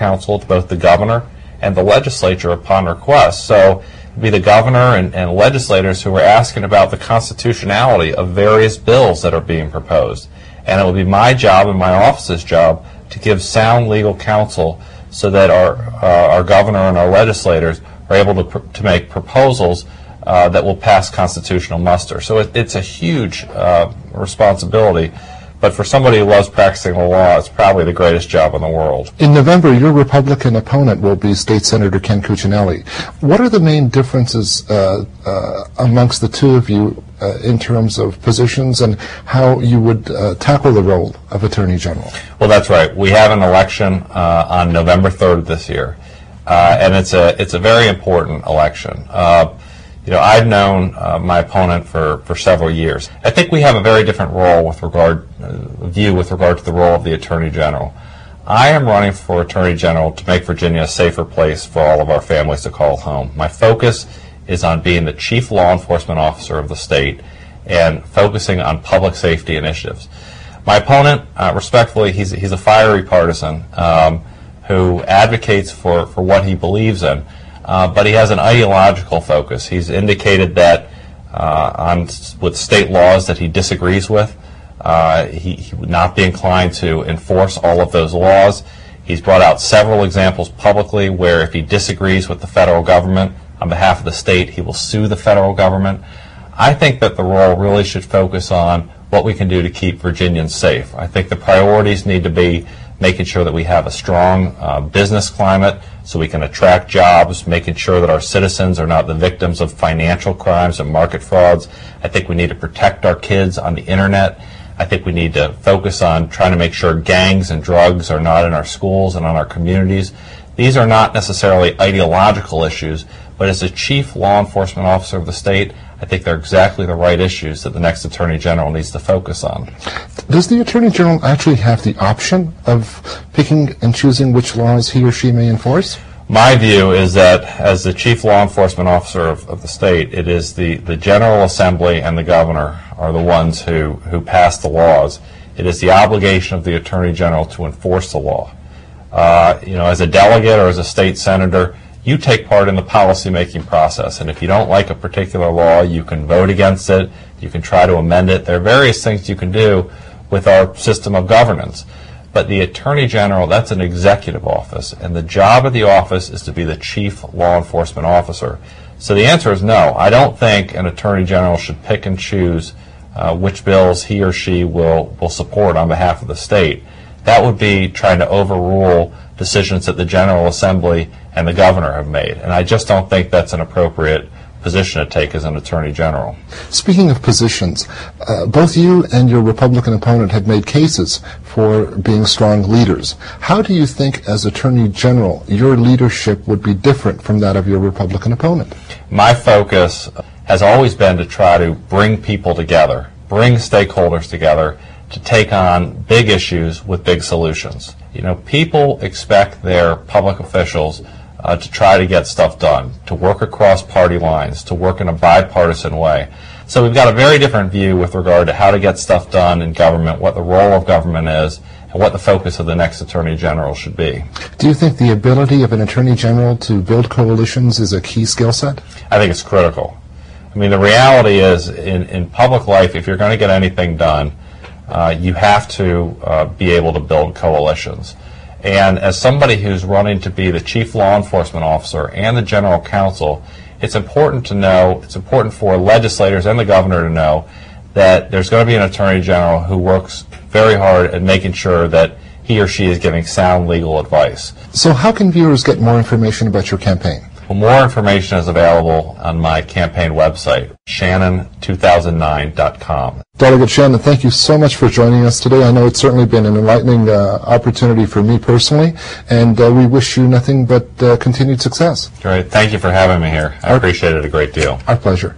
counsel to both the governor and the legislature upon request. So it'd be the governor and legislators who are asking about the constitutionality of various bills that are being proposed. And it will be my job and my office's job to give sound legal counsel so that our governor and our legislators are able to make proposals that will pass constitutional muster. So it's a huge responsibility. But for somebody who loves practicing the law, it's probably the greatest job in the world. In November, your Republican opponent will be State Senator Ken Cuccinelli. What are the main differences amongst the two of you in terms of positions and how you would tackle the role of Attorney General? Well, that's right. We have an election on November 3rd this year, and it's a very important election. I've known my opponent for several years. I think we have a very different role with regard to the role of the Attorney General. I am running for Attorney General to make Virginia a safer place for all of our families to call home. My focus is on being the chief law enforcement officer of the state and focusing on public safety initiatives. My opponent, respectfully, he's a fiery partisan who advocates for what he believes in. But he has an ideological focus. He's indicated that with state laws that he disagrees with, he would not be inclined to enforce all of those laws. He's brought out several examples publicly where if he disagrees with the federal government on behalf of the state, he will sue the federal government. I think that the role really should focus on what we can do to keep Virginians safe. I think the priorities need to be making sure that we have a strong business climate so we can attract jobs, making sure that our citizens are not the victims of financial crimes and market frauds. I think we need to protect our kids on the internet. I think we need to focus on trying to make sure gangs and drugs are not in our schools and on our communities. These are not necessarily ideological issues, but as a chief law enforcement officer of the state, I think they're exactly the right issues that the next Attorney General needs to focus on. Does the Attorney General actually have the option of picking and choosing which laws he or she may enforce? My view is that as the chief law enforcement officer of the state, it is the General Assembly and the governor are the ones who pass the laws. It is the obligation of the Attorney General to enforce the law. As a delegate or as a state senator, you take part in the policy-making process, and if you don't like a particular law, you can vote against it, you can try to amend it. There are various things you can do with our system of governance. But the Attorney General, that's an executive office, and the job of the office is to be the chief law enforcement officer. So the answer is no. I don't think an Attorney General should pick and choose which bills he or she will support on behalf of the state. That would be trying to overrule decisions that the General Assembly and the governor have made. And I just don't think that's an appropriate position to take as an Attorney General. Speaking of positions, both you and your Republican opponent have made cases for being strong leaders. How do you think, as Attorney General, your leadership would be different from that of your Republican opponent? My focus has always been to try to bring people together, bring stakeholders together to take on big issues with big solutions. People expect their public officials to try to get stuff done, to work across party lines, to work in a bipartisan way. So we've got a very different view with regard to how to get stuff done in government, what the role of government is, and what the focus of the next Attorney General should be. Do you think the ability of an Attorney General to build coalitions is a key skill set? I think it's critical. I mean, the reality is, in public life, if you're going to get anything done, you have to be able to build coalitions. And as somebody who's running to be the chief law enforcement officer and the general counsel, it's important to know, it's important for legislators and the governor to know that there's going to be an Attorney General who works very hard at making sure that he or she is giving sound legal advice. So how can viewers get more information about your campaign? Well, more information is available on my campaign website, Shannon2009.com. Delegate Shannon, thank you so much for joining us today. I know it's certainly been an enlightening opportunity for me personally, and we wish you nothing but continued success. Great. Thank you for having me here. I appreciate it a great deal. Our pleasure.